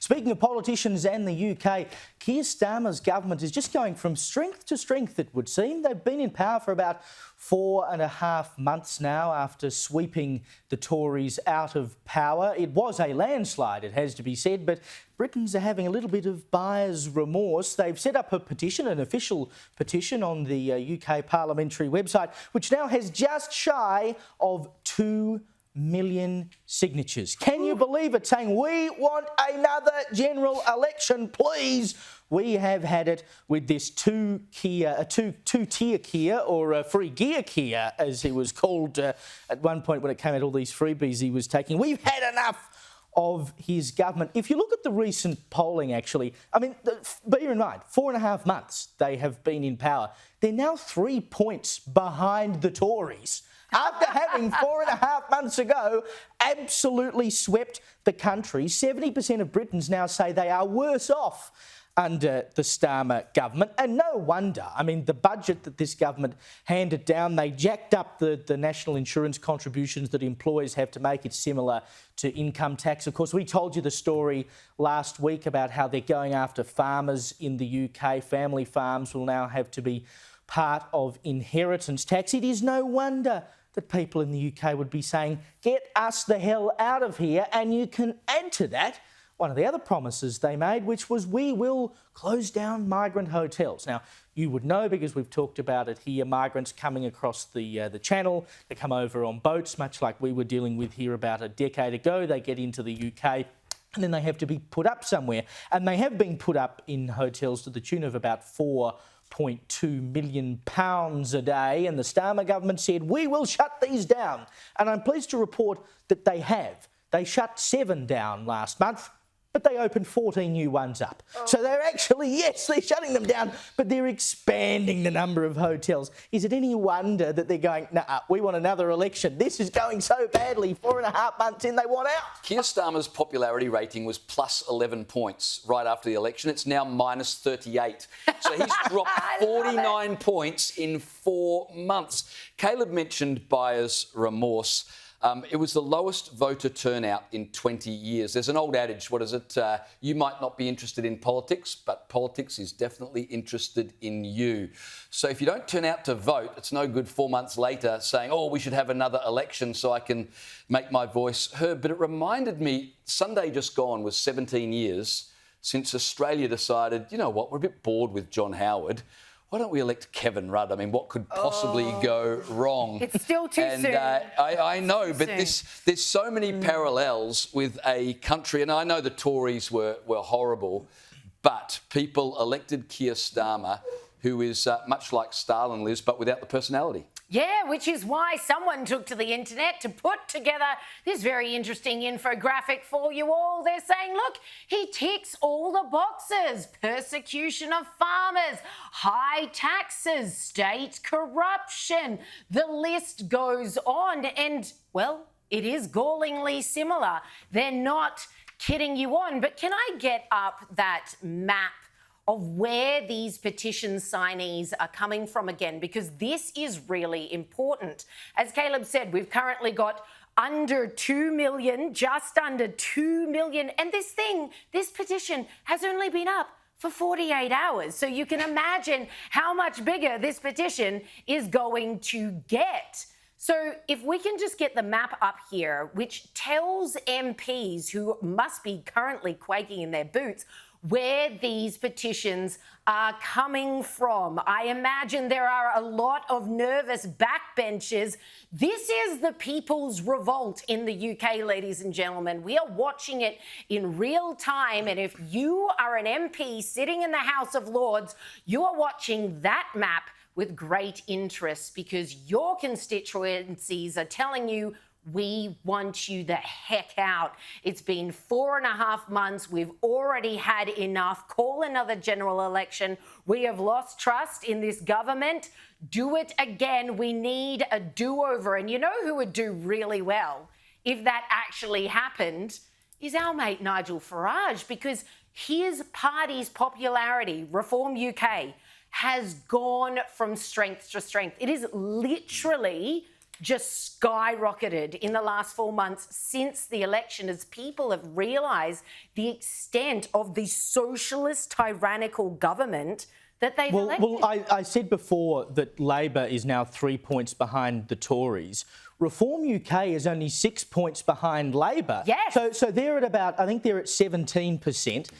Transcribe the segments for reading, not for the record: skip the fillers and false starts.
Speaking of politicians and the UK, Keir Starmer's government is just going from strength to strength, it would seem. They've been in power for about 4.5 months now after sweeping the Tories out of power. It was a landslide, it has to be said, but Britons are having a little bit of buyer's remorse. They've set up a petition, an official petition on the UK parliamentary website, which now has just shy of 2 million signatures. Can you believe it? Saying, we want another general election, please. We have had it with this two-tier Keir, or a free gear Keir, as he was called at one point when it came out, all these freebies he was taking. We've had enough of his government. If you look at the recent polling, actually, I mean, bear in mind, 4.5 months they have been in power. They're now 3 points behind the Tories. After having 4.5 months ago absolutely swept the country, 70% of Britons now say they are worse off under the Starmer government. And no wonder. I mean, the budget that this government handed down, they jacked up the national insurance contributions that employers have to make it similar to income tax. Of course, we told you the story last week about how they're going after farmers in the UK. Family farms will now have to be part of inheritance tax. It is no wonder that people in the UK would be saying, get us the hell out of here. And you can add to that one of the other promises they made, which was, we will close down migrant hotels. Now, you would know, because we've talked about it here, migrants coming across the channel, they come over on boats, much like we were dealing with here about a decade ago. They get into the UK and then they have to be put up somewhere. And they have been put up in hotels to the tune of about £4.2 million a day, and the Starmer government said, we will shut these down. And I'm pleased to report that they have. They shut 7 down last month, but they opened 14 new ones up. So they're actually, yes, they're shutting them down, but they're expanding the number of hotels. Is it any wonder that they're going, nah, we want another election? This is going so badly, 4.5 months in, they want out. Keir Starmer's popularity rating was plus 11 points right after the election. It's now minus 38. So he's dropped 49 points in 4 months. Caleb mentioned buyer's remorse. It was the lowest voter turnout in 20 years. There's an old adage, what is it? You might not be interested in politics, but politics is definitely interested in you. So if you don't turn out to vote, it's no good 4 months later saying, oh, we should have another election so I can make my voice heard. But it reminded me, Sunday just gone was 17 years since Australia decided, you know what, we're a bit bored with John Howard. Why don't we elect Kevin Rudd? I mean, what could possibly go wrong? It's still too soon. I know, but there's so many parallels with a country, and I know the Tories were horrible, but people elected Keir Starmer, who is much like Stalin lives, but without the personality. Yeah, which is why someone took to the internet to put together this very interesting infographic for you all. They're saying, look, he ticks all the boxes. Persecution of farmers, high taxes, state corruption. The list goes on. And, well, it is gallingly similar. They're not kidding you on. But can I get up that map of where these petition signees are coming from again, because this is really important. As Caleb said, we've currently got under 2 million, just under 2 million. And this petition has only been up for 48 hours. So you can imagine how much bigger this petition is going to get. So if we can just get the map up here, which tells MPs who must be currently quaking in their boots where these petitions are coming from. I imagine there are a lot of nervous backbenchers. This is the people's revolt in the UK, ladies and gentlemen. We are watching it in real time. And if you are an MP sitting in the House of Lords, you are watching that map with great interest, because your constituencies are telling you, we want you the heck out. It's been 4.5 months. We've already had enough. Call another general election. We have lost trust in this government. Do it again. We need a do-over. And you know who would do really well if that actually happened is our mate Nigel Farage, because his party's popularity, Reform UK, has gone from strength to strength. It is literally just skyrocketed in the last 4 months since the election as people have realised the extent of the socialist tyrannical government that they've elected. Well, I said before that Labor is now 3 points behind the Tories. Reform UK is only 6 points behind Labor. Yes. So they're at about, I think they're at 17%.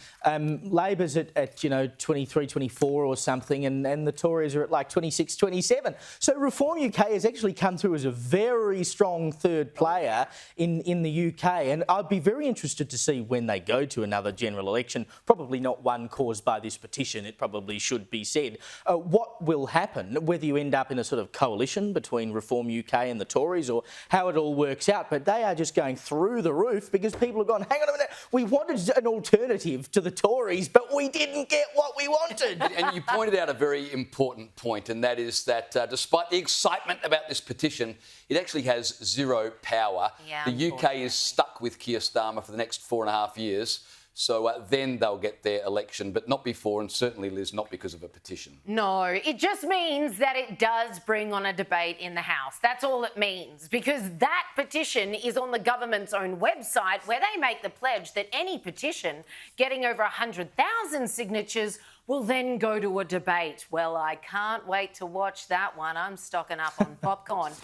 Labor's at 23, 24 or something, and the Tories are at like 26, 27. So Reform UK has actually come through as a very strong third player in the UK. And I'd be very interested to see when they go to another general election, probably not one caused by this petition, it probably should be said, what will happen, whether you end up in a sort of coalition between Reform UK and the Tories or how it all works out. But they are just going through the roof because people have gone, hang on a minute, we wanted an alternative to the Tories, but we didn't get what we wanted. And you pointed out a very important point, and that is that despite the excitement about this petition, it actually has zero power. Yeah, the UK is stuck with Keir Starmer for the next 4.5 years. So then they'll get their election, but not before, and certainly, Liz, not because of a petition. No, it just means that it does bring on a debate in the House. That's all it means, because that petition is on the government's own website where they make the pledge that any petition getting over 100,000 signatures will then go to a debate. Well, I can't wait to watch that one. I'm stocking up on popcorn.